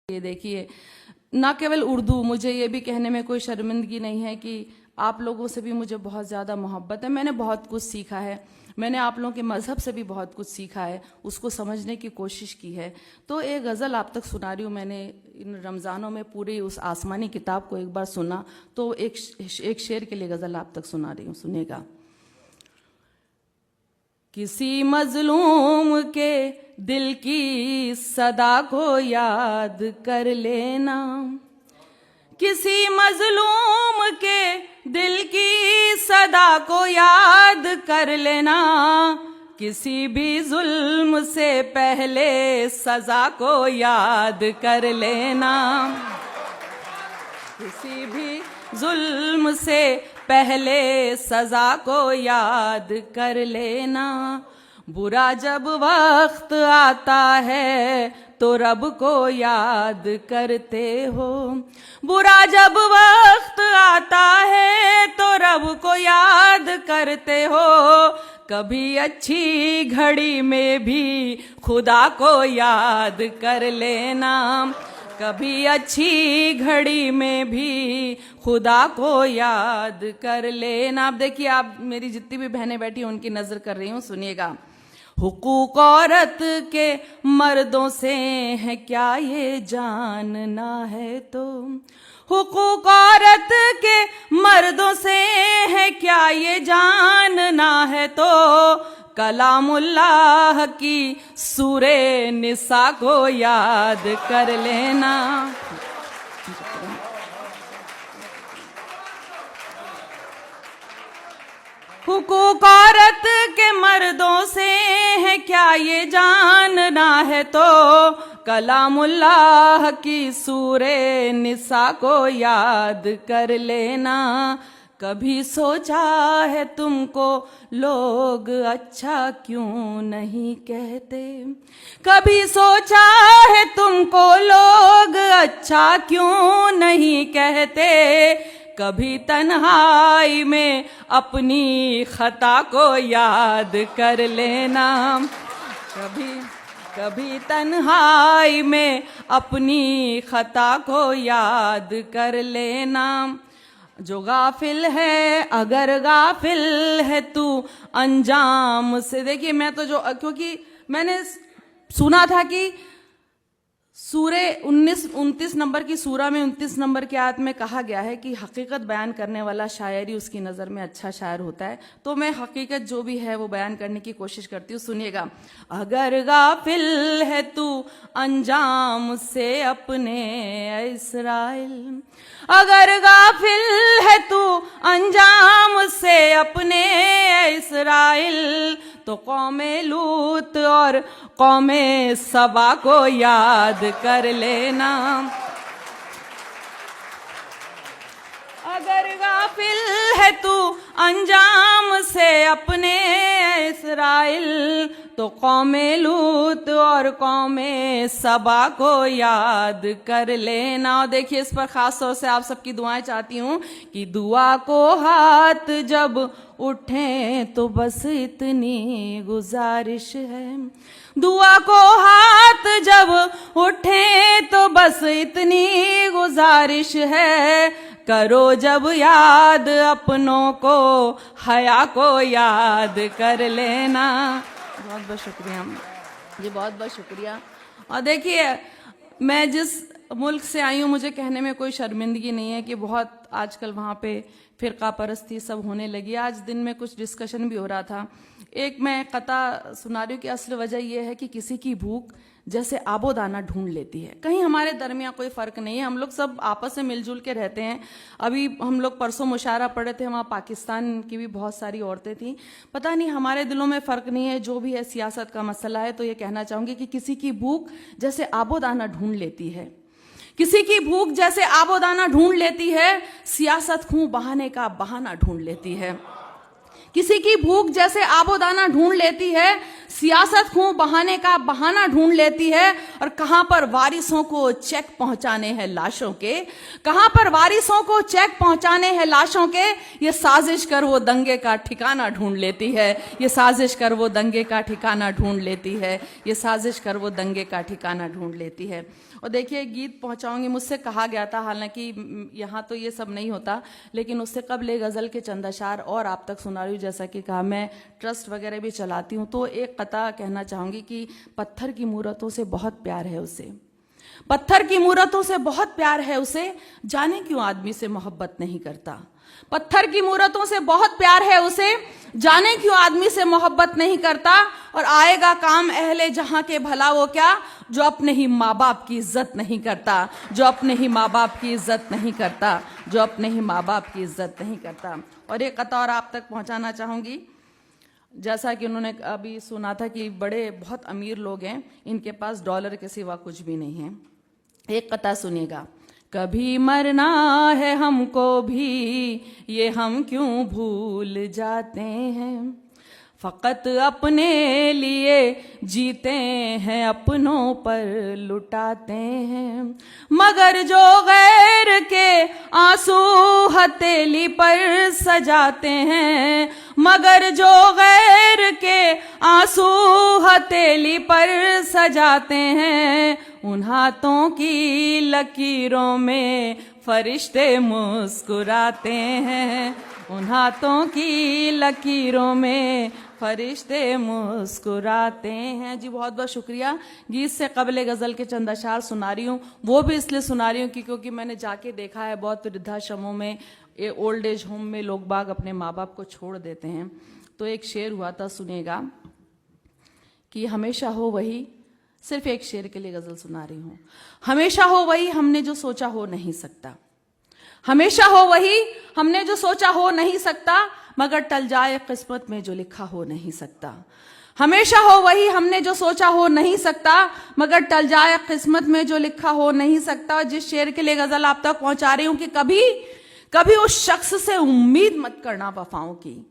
ये देखिए, ना केवल उर्दू, मुझे ये भी कहने में कोई शर्मिंदगी नहीं है कि आप लोगों से भी मुझे बहुत ज़्यादा मोहब्बत है। मैंने बहुत कुछ सीखा है, मैंने आप लोगों के मज़हब से भी बहुत कुछ सीखा है, उसको समझने की कोशिश की है। तो एक गज़ल आप तक सुना रही हूँ। मैंने इन रमज़ानों में पूरी उस आसमानी किताब को एक बार सुना, तो एक शेर के लिए गज़ल आप तक सुना रही हूँ, सुनेगा। किसी मजलूम के दिल की सदा को याद कर लेना, किसी मजलूम के दिल की सदा को याद कर लेना, किसी भी जुल्म से पहले सजा को याद कर लेना, किसी भी जुल्म से पहले सजा को याद कर लेना। बुरा जब वक्त आता है तो रब को याद करते हो, बुरा जब वक्त आता है तो रब को याद करते हो, कभी अच्छी घड़ी में भी खुदा को याद कर लेना, कभी अच्छी घड़ी में भी खुदा को याद कर लेना। अब देखिए, आप मेरी जितनी भी बहनें बैठी हैं उनकी नजर कर रही हूँ, सुनिएगा। हुकूक औरत के मर्दों से है क्या ये जानना है तो, हुकूक औरत के मर्दों से है क्या ये जानना है तो, कलामुल्लाह की सूरे निसा को याद कर लेना। हुकूक औरत के मर्दों से है क्या ये जानना है तो, कलामुल्लाह की सूरे निसा को याद कर लेना। कभी सोचा है तुमको लोग अच्छा क्यों नहीं कहते, कभी सोचा है तुमको लोग अच्छा क्यों नहीं कहते, कभी तन्हाई में अपनी खता को याद कर लेना, कभी तन्हाई में अपनी खता को याद कर लेना। जो गाफिल है, अगर गाफिल है तू अंजाम से, देखिए मैं तो क्योंकि मैंने सुना था कि सूरे 29 नंबर की सूरा में 29 नंबर की आयत में कहा गया है कि हकीकत बयान करने वाला शायर ही उसकी नज़र में अच्छा शायर होता है। तो मैं हकीकत जो भी है वो बयान करने की कोशिश करती हूँ, सुनिएगा। अगर गाफिल है तू अंजाम से अपने इस्राइल, अगर गाफिल है तू अंजाम से अपने इस्राइल, तो कौमे लूत और कौमे सबा को याद कर लेना। अगर गाफिल है तू अंजाम से अपने इस्राइल, तो कौमे लूत और कौमे सबा को याद कर लेना। और देखिए, इस पर खास तौर से आप सबकी दुआएं चाहती हूँ कि दुआ को हाथ जब उठे तो बस इतनी गुजारिश है, दुआ को हाथ जब उठे तो बस इतनी गुजारिश है, करो जब याद अपनों को हया को याद कर लेना। बहुत बहुत शुक्रिया जी, बहुत बहुत शुक्रिया। और देखिए, मैं जिस मुल्क से आई हूँ मुझे कहने में कोई शर्मिंदगी नहीं है कि बहुत आजकल वहाँ पे फिरका परस्ती सब होने लगी। आज दिन में कुछ डिस्कशन भी हो रहा था। एक मैं कथा सुना रही हूँ कि असल वजह यह है कि किसी की भूख जैसे आबोदाना ढूंढ लेती है। कहीं हमारे दरमियान कोई फ़र्क नहीं है, हम लोग सब आपस में मिलजुल के रहते हैं। अभी हम लोग परसों मुशायरा पढ़े थे, वहाँ पाकिस्तान की भी बहुत सारी औरतें थीं। पता नहीं हमारे दिलों में फ़र्क नहीं है, जो भी है सियासत का मसला है। तो ये कहना चाहूँगी कि किसी की भूख जैसे आबोदाना ढूंढ लेती है, किसी की भूख जैसे आबोदाना ढूंढ लेती है, सियासत खूं बहाने का बहाना ढूंढ लेती है। किसी की भूख जैसे आबोदाना ढूंढ लेती है, सियासत खूं बहाने का बहाना ढूंढ लेती है। और कहां पर वारिसों को चेक पहुंचाने हैं लाशों के, कहां पर वारिसों को चेक पहुंचाने हैं लाशों के, ये साजिश कर वो दंगे का ठिकाना ढूंढ लेती है, ये साजिश कर वो दंगे का ठिकाना ढूंढ लेती है, ये साजिश कर वो दंगे का ठिकाना ढूंढ लेती है। और देखिए गीत पहुंचाऊंगी, मुझसे कहा गया था, हालांकि यहाँ तो ये सब नहीं होता, लेकिन उससे कबल गज़ल के चंद अशार और आप तक सुना रही हूँ। जैसा कि कहा, मैं ट्रस्ट वगैरह भी चलाती हूँ, तो एक कता कहना चाहूँगी कि पत्थर की मूरतों से बहुत प्यार है उसे, पत्थर की मूरतों से बहुत प्यार है उसे, जाने क्यों आदमी से मोहब्बत नहीं करता। पत्थर की मूरतों से बहुत प्यार है उसे, जाने क्यों आदमी से मोहब्बत नहीं करता। और आएगा काम अहले जहां के भला वो क्या, जो अपने ही माँ बाप की इज्जत नहीं करता, जो अपने ही माँ बाप की इज्जत नहीं करता, जो अपने ही माँ बाप की इज्जत नहीं करता। और एक कता और आप तक पहुंचाना चाहूंगी। जैसा कि उन्होंने अभी सुना था कि बड़े बहुत अमीर लोग हैं, इनके पास डॉलर के सिवा कुछ भी नहीं है। एक कथा सुनिएगा। कभी मरना है हमको भी, ये हम क्यों भूल जाते हैं, फकत अपने लिए जीते हैं, अपनों पर लुटाते हैं। मगर जो गैर के आंसू हथेली पर सजाते हैं, मगर जो गैर के आंसू हथेली पर सजाते हैं, उन हाथों की लकीरों में फरिश्ते मुस्कुराते हैं, उन हाथों की लकीरों में फरिश्ते मुस्कुराते हैं। जी बहुत बहुत शुक्रिया। गीत से कबल गज़ल के चंद अशार सुना रही हूँ, वो भी इसलिए सुना रही हूँ कि क्योंकि मैंने जाके देखा है बहुत वृद्धाश्रमों में, ओल्ड एज होम में लोग बाग अपने माँ बाप को छोड़ देते हैं। तो एक शेर हुआ था, सुनेगा, कि हमेशा हो वही, सिर्फ एक शेर के लिए गज़ल सुना रही हूँ। हमेशा हो वही हमने जो सोचा हो नहीं सकता, हमेशा हो वही हमने जो सोचा हो नहीं सकता, मगर टल जाए किस्मत में जो लिखा हो नहीं सकता। हमेशा हो वही हमने जो सोचा हो नहीं सकता, मगर टल जाए किस्मत में जो लिखा हो नहीं सकता। जिस शेर के लिए गज़ल आप तक पहुंचा रही हूं कि कभी कभी उस शख्स से उम्मीद मत करना वफाओं की,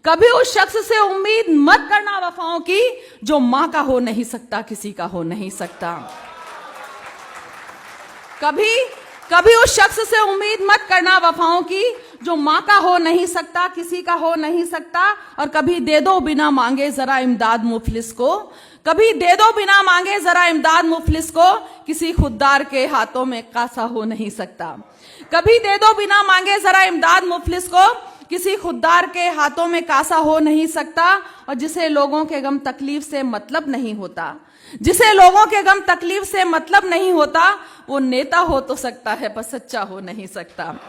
कभी उस शख्स से उम्मीद मत करना वफाओं की, जो मां का हो नहीं सकता, किसी का हो नहीं सकता। कभी कभी उस शख्स से उम्मीद मत करना वफाओं की, जो मां का हो नहीं सकता, किसी का हो नहीं सकता। और कभी दे दो बिना मांगे जरा इमदाद मुफलिस को, कभी दे दो बिना मांगे जरा इमदाद मुफलिस को, किसी खुददार के हाथों में कासा हो नहीं सकता। कभी दे दो बिना मांगे जरा इमदाद मुफलिस को, किसी खुददार के हाथों में कासा हो नहीं सकता। और जिसे लोगों के गम तकलीफ से मतलब नहीं होता, जिसे लोगों के गम तकलीफ से मतलब नहीं होता, वो नेता हो तो सकता है पर सच्चा हो नहीं सकता।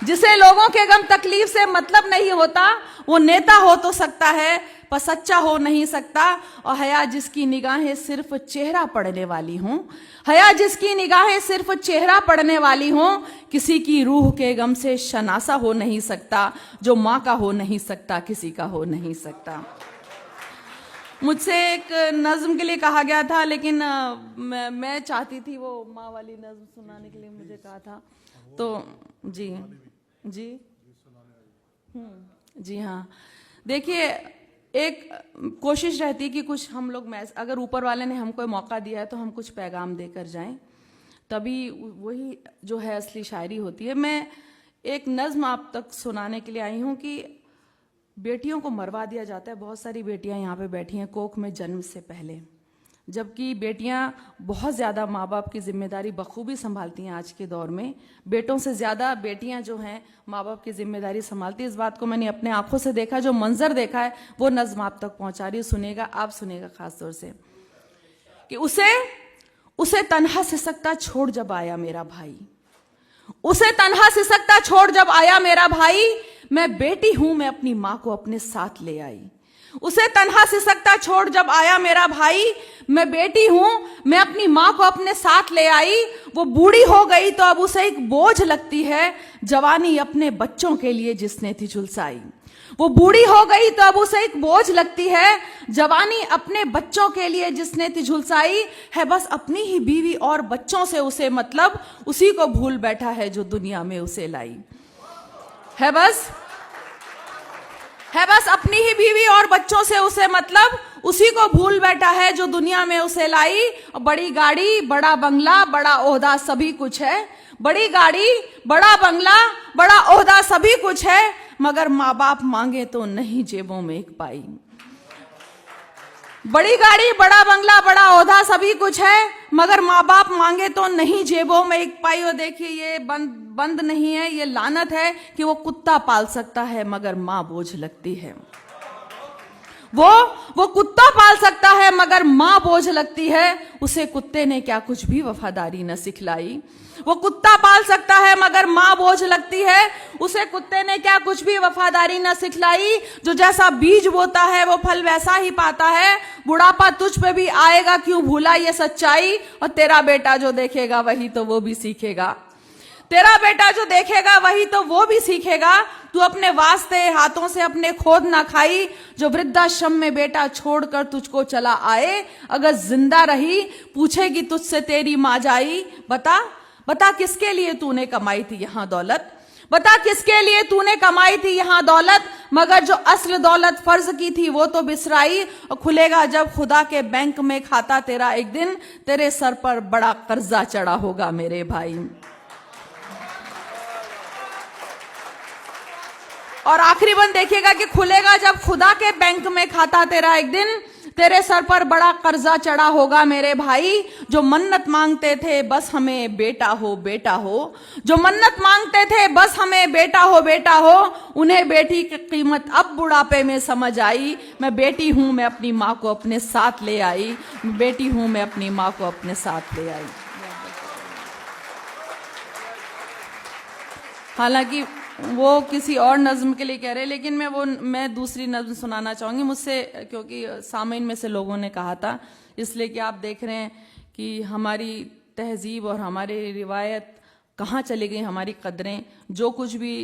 जिसे लोगों के गम तकलीफ से मतलब नहीं होता, वो नेता हो तो सकता है पर सच्चा हो नहीं सकता। और हया जिसकी निगाहें सिर्फ चेहरा पढ़ने वाली हों, हया जिसकी निगाहें सिर्फ चेहरा पढ़ने वाली हों, किसी की रूह के गम से शनासा हो नहीं सकता, जो माँ का हो नहीं सकता, किसी का हो नहीं सकता। मुझसे एक नज्म के लिए कहा गया था, लेकिन मैं चाहती थी वो माँ वाली नज्म सुनाने के लिए मुझे कहा था, तो जी जी जी हाँ। देखिए, एक कोशिश रहती कि कुछ हम लोग अगर ऊपर वाले ने हमको मौका दिया है तो हम कुछ पैगाम देकर जाएं, तभी वही जो है असली शायरी होती है। मैं एक नज्म आप तक सुनाने के लिए आई हूँ कि बेटियों को मरवा दिया जाता है। बहुत सारी बेटियां यहाँ पे बैठी हैं कोख में जन्म से पहले, जबकि बेटियां बहुत ज़्यादा माँ बाप की जिम्मेदारी बखूबी संभालती हैं। आज के दौर में बेटों से ज़्यादा बेटियां जो हैं माँ बाप की जिम्मेदारी संभालती हैं। इस बात को मैंने अपने आंखों से देखा, जो मंजर देखा है वो नज्म आप तक पहुँचा रही हूँ। सुनेगा, आप सुनेगा खास तौर से, कि उसे तन्हा सिसकता छोड़ जब आया मेरा भाई, उसे तन्हा सिसकता छोड़ जब आया मेरा भाई, मैं बेटी हूं मैं अपनी मां को अपने साथ ले आई। उसे तन्हा सिसकता छोड़ जब आया मेरा भाई, मैं बेटी हूं मैं अपनी मां को अपने साथ ले आई। वो बूढ़ी हो गई तो अब उसे एक बोझ लगती है, जवानी अपने बच्चों के लिए जिसने थी झुलसाई। वो बूढ़ी हो गई तो अब उसे एक बोझ लगती है, जवानी अपने बच्चों के लिए जिसने थी झुलसाई। है बस अपनी ही बीवी और बच्चों से उसे मतलब, उसी को भूल बैठा है जो दुनिया में उसे लाई। है बस अपनी ही बीवी और बच्चों से उसे मतलब, उसी को भूल बैठा है जो दुनिया में उसे लाई। बड़ी गाड़ी, बड़ा बंगला, बड़ा ओहदा सभी कुछ है, बड़ी गाड़ी, बड़ा बंगला, बड़ा ओहदा सभी कुछ है, मगर माँ बाप मांगे तो नहीं जेबों में एक पाई। बड़ी गाड़ी, बड़ा बंगला, बड़ा ओहदा, सभी कुछ है, मगर माँ बाप मांगे तो नहीं जेबों में एक पाई। और देखिए ये बंद नहीं है, ये लानत है कि वो कुत्ता पाल सकता है मगर माँ बोझ लगती है। वो कुत्ता पाल सकता है मगर माँ बोझ लगती है, उसे कुत्ते ने क्या कुछ भी वफादारी न सिखलाई। वो कुत्ता पाल सकता है मगर माँ बोझ लगती है, उसे कुत्ते ने क्या कुछ भी वफादारी न सिखलाई। जो जैसा बीज बोता है वो फल वैसा ही पाता है, बुढ़ापा तुझ पे भी आएगा क्यों भूला ये सच्चाई। और तेरा बेटा जो देखेगा वही तो वो भी सीखेगा, तेरा बेटा जो देखेगा वही तो वो भी सीखेगा। तू अपने वास्ते हाथों से अपने खोद ना खाई, जो वृद्धाश्रम में बेटा छोड़कर तुझको चला आए, अगर जिंदा रही पूछेगी तुझसे तेरी माँ जाई। बता किसके लिए तूने कमाई थी यहाँ दौलत, बता किसके लिए तूने कमाई थी यहाँ दौलत, मगर जो असल दौलत फर्ज की थी वो तो बिसराई। और खुलेगा जब खुदा के बैंक में खाता तेरा एक दिन, तेरे सर पर बड़ा कर्जा चढ़ा होगा मेरे भाई। और आखिरी बंद देखिएगा कि खुलेगा जब खुदा के बैंक में खाता तेरा एक दिन, तेरे सर पर बड़ा कर्जा चढ़ा होगा मेरे भाई। जो मन्नत मांगते थे बस हमें बेटा हो बेटा हो, जो मन्नत मांगते थे बस हमें बेटा हो बेटा हो, उन्हें बेटी की कीमत अब बुढ़ापे में समझ आई। मैं बेटी हूं, मैं अपनी माँ को अपने साथ ले आई, बेटी हूं, मैं अपनी माँ को अपने साथ ले आई। हालांकि वो किसी और नज्म के लिए कह रहे, लेकिन मैं दूसरी नज्म सुनाना चाहूंगी मुझसे, क्योंकि सामीन में से लोगों ने कहा था, इसलिए कि आप देख रहे हैं कि हमारी तहजीब और हमारी रिवायत कहाँ चली गई, हमारी कदरें, जो कुछ भी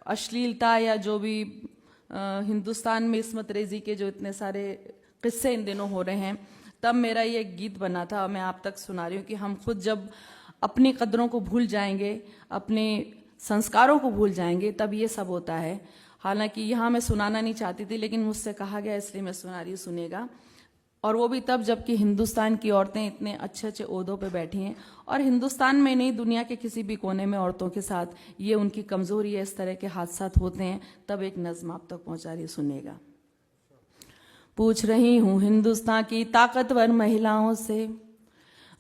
अश्लीलता या जो भी हिंदुस्तान में इस्मत रेजी के जो इतने सारे किस्से इन दिनों हो रहे हैं, तब मेरा ये गीत बना था। मैं आप तक सुना रही हूँ कि हम खुद जब अपनी कदरों को भूल जाएंगे, अपने संस्कारों को भूल जाएंगे, तब ये सब होता है। हालांकि यहाँ मैं सुनाना नहीं चाहती थी, लेकिन मुझसे कहा गया इसलिए मैं सुना रही हूँ, सुनेगा। और वो भी तब जबकि हिंदुस्तान की औरतें इतने अच्छे अच्छे ओहदों पे बैठी हैं, और हिंदुस्तान में नहीं दुनिया के किसी भी कोने में औरतों के साथ ये उनकी कमजोरी है, इस तरह के हादसात होते हैं। तब एक नज्म आप तक पहुंचा रही, सुनेगा। पूछ रही हूँ हिंदुस्तान की ताकतवर महिलाओं से,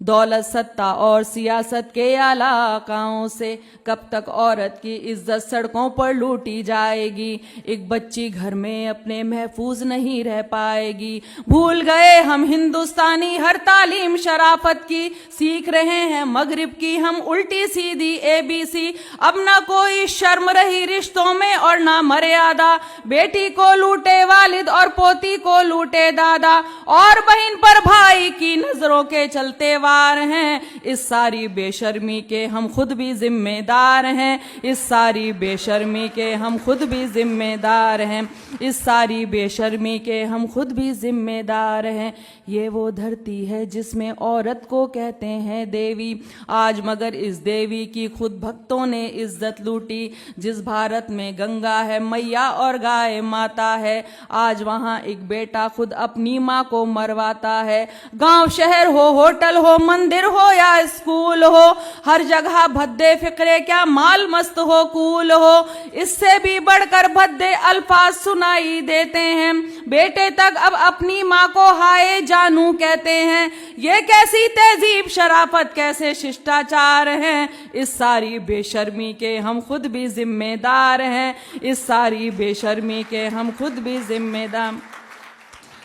दौलत सत्ता और सियासत के इलाकाओं से, कब तक औरत की इज्जत सड़कों पर लूटी जाएगी। एक बच्ची घर में अपने महफूज नहीं रह पाएगी। भूल गए हम हिंदुस्तानी हर तालीम शराफत की, सीख रहे हैं मगरिब की हम उल्टी सीधी ABC। अब ना कोई शर्म रही रिश्तों में और ना मर्यादा, बेटी को लूटे वालिद और पोती को लूटे दादा, और बहन पर भाई की नजरों के चलते हैं। इस सारी बेशर्मी के हम खुद भी जिम्मेदार हैं, इस सारी बेशर्मी के हम खुद भी जिम्मेदार हैं, इस सारी बेशर्मी के हम खुद भी जिम्मेदार हैं। ये वो धरती है जिसमें औरत को कहते हैं देवी, आज मगर इस देवी की खुद भक्तों ने इज्जत लूटी। जिस भारत में गंगा है मैया और गाय माता है, आज वहां एक बेटा खुद अपनी माँ को मरवाता है। गांव शहर हो, होटल हो, मंदिर हो या स्कूल हो, हर जगह भद्दे फिक्रे क्या माल मस्त हो कूल हो। इससे भी बढ़कर भद्दे अल्फाज सुनाई देते हैं, बेटे तक अब अपनी माँ को हाय जानू कहते हैं। ये कैसी तहजीब शराफत, कैसे शिष्टाचार हैं, इस सारी बेशर्मी के हम खुद भी जिम्मेदार हैं, इस सारी बेशर्मी के हम खुद भी जिम्मेदार।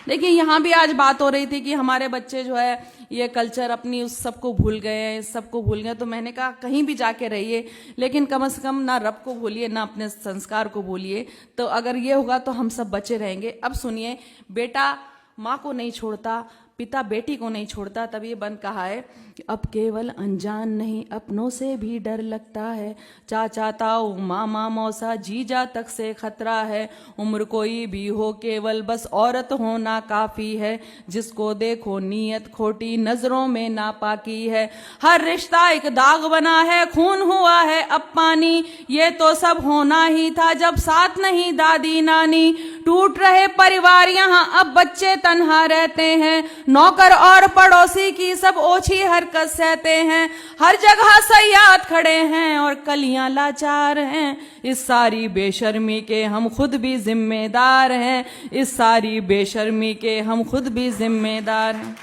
देखिए यहाँ भी आज बात हो रही थी कि हमारे बच्चे जो है ये कल्चर अपनी उस सबको भूल गए हैं, सबको भूल गए। तो मैंने कहा कहीं भी जाके रहिए, लेकिन कम से कम ना रब को भूलिए ना अपने संस्कार को भूलिए। तो अगर ये होगा तो हम सब बचे रहेंगे। अब सुनिए, बेटा माँ को नहीं छोड़ता, पिता बेटी को नहीं छोड़ता, तब ये बंद कहा है कि अब केवल अनजान नहीं अपनों से भी डर लगता है। चाचा ताऊ मामा मौसा जीजा तक से खतरा है। उम्र कोई भी हो केवल बस औरत होना काफी है। जिसको देखो नीयत खोटी नजरों में नापाकी है। हर रिश्ता एक दाग बना है, खून हुआ है अब पानी। ये तो सब होना ही था जब साथ नहीं दादी नानी। टूट रहे परिवार यहाँ अब बच्चे तन्हा रहते हैं, नौकर और पड़ोसी की सब ओछी हरकत सहते हैं, हर जगह सयाद खड़े हैं और कलियां लाचार हैं। इस सारी बेशर्मी के हम खुद भी जिम्मेदार हैं, इस सारी बेशर्मी के हम खुद भी जिम्मेदार हैं।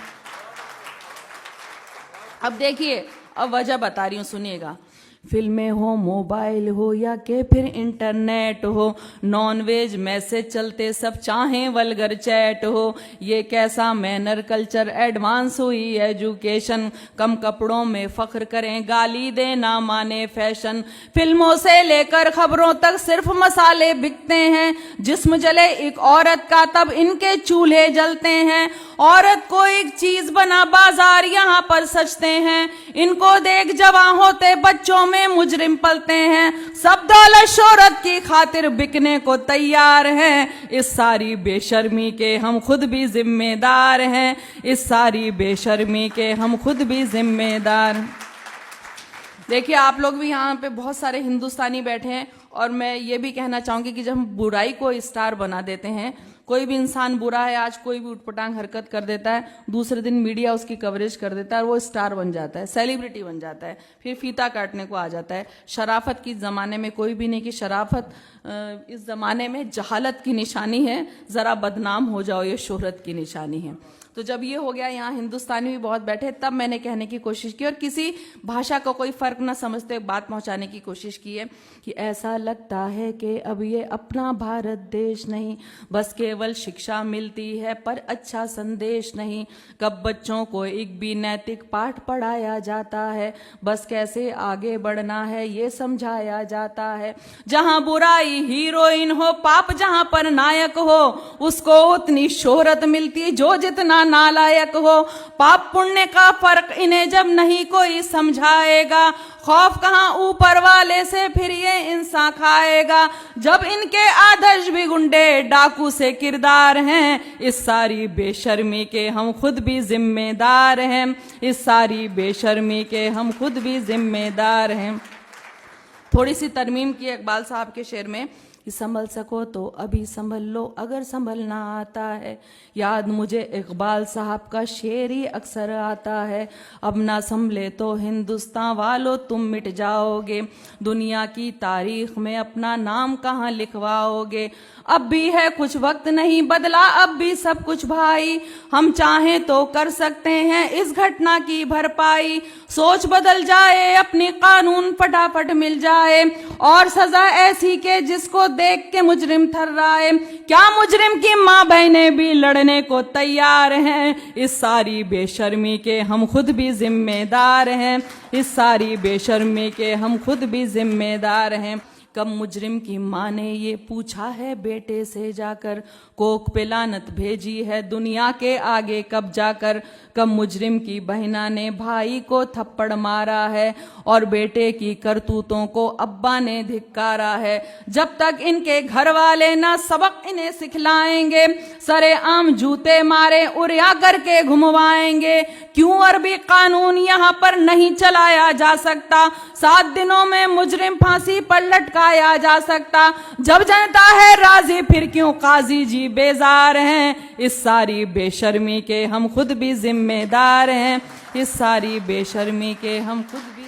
अब देखिए, अब वजह बता रही हूं, सुनिएगा। फिल्में हो, मोबाइल हो या के फिर इंटरनेट हो, नॉन वेज मैसेज चलते सब चाहें वल्गर चैट हो, ये कैसा मैनर कल्चर एडवांस हुई एजुकेशन, कम कपड़ों में फख्र करें गाली देना माने फैशन, फिल्मों से लेकर खबरों तक सिर्फ मसाले बिकते हैं, जिस्म जले एक औरत का तब इनके चूल्हे जलते हैं, औरत को एक चीज बना बाजार यहाँ पर सजते हैं, इनको देख जवां होते बच्चों में मुजरिम पलते हैं, सब दौलत शोहरत की खातिर बिकने को तैयार हैं। इस सारी बेशर्मी के हम खुद भी जिम्मेदार हैं, इस सारी बेशर्मी के हम खुद भी जिम्मेदार हैं। देखिए, आप लोग भी यहाँ पे बहुत सारे हिंदुस्तानी बैठे हैं और मैं ये भी कहना चाहूंगी कि जब हम बुराई को स्टार बना देते हैं, कोई भी इंसान बुरा है, आज कोई भी उटपटांग हरकत कर देता है, दूसरे दिन मीडिया उसकी कवरेज कर देता है और वो स्टार बन जाता है, सेलिब्रिटी बन जाता है, फिर फीता काटने को आ जाता है। शराफत की ज़माने में कोई भी नहीं कि शराफत इस ज़माने में जहालत की निशानी है, ज़रा बदनाम हो जाओ ये शोहरत की निशानी है। तो जब ये हो गया, यहाँ हिंदुस्तानी भी बहुत बैठे, तब मैंने कहने की कोशिश की और किसी भाषा को कोई फर्क न समझते बात पहुंचाने की कोशिश की है कि ऐसा लगता है कि अब ये अपना भारत देश नहीं, बस केवल शिक्षा मिलती है पर अच्छा संदेश नहीं, कब बच्चों को एक भी नैतिक पाठ पढ़ाया जाता है, बस कैसे आगे बढ़ना है ये समझाया जाता है, जहां बुराई हीरोइन हो, पाप जहां पर नायक हो, उसको उतनी शोहरत मिलती जो जितना नालायक हो, पाप पुण्य का फर्क इन्हें जब नहीं कोई समझाएगा, खौफ कहां ऊपर वाले से फिर ये इंसान खाएगा, जब इनके आदर्श भी गुंडे डाकू से किरदार हैं। इस सारी बेशर्मी के हम खुद भी जिम्मेदार हैं, इस सारी बेशर्मी के हम खुद भी जिम्मेदार हैं। थोड़ी सी तरमीम की इकबाल साहब के शेर में कि संभल सको तो अभी संभल लो, अगर संभलना आता है, याद मुझे इकबाल साहब का शेर ही अक्सर आता है, अब ना संभले तो हिंदुस्तान वालों तुम मिट जाओगे, दुनिया की तारीख में अपना नाम कहाँ लिखवाओगे, अब भी है कुछ वक्त नहीं बदला अब भी सब कुछ भाई, हम चाहें तो कर सकते हैं इस घटना की भरपाई, सोच बदल जाए अपनी कानून फटाफट मिल जाए, और सजा ऐसी के जिसको देख के मुजरिम थर्राए, क्या मुजरिम की माँ बहनें भी लड़ने को तैयार हैं। इस सारी बेशर्मी के हम खुद भी जिम्मेदार हैं, इस सारी बेशर्मी के हम खुद भी जिम्मेदार हैं। कब मुजरिम की माँ ने ये पूछा है बेटे से जाकर, कोख पे लानत भेजी है दुनिया के आगे कब जाकर, कब मुजरिम की बहना ने भाई को थप्पड़ मारा है और बेटे की करतूतों को अब्बा ने धिक्कारा है, जब तक इनके घर वाले ना सबक इन्हें सिखलाएंगे, सरे आम जूते मारे उरिया करके घुमवाएंगे, क्यों अरबी कानून यहाँ पर नहीं चलाया जा सकता, 7 दिनों में मुजरिम फांसी पर लटकाया जा सकता, जब जनता है राजी फिर क्यों काजी जी बेजार हैं। इस सारी बेशर्मी के हम खुद भी जिम्मेदार हैं, इस सारी बेशर्मी के हम खुद भी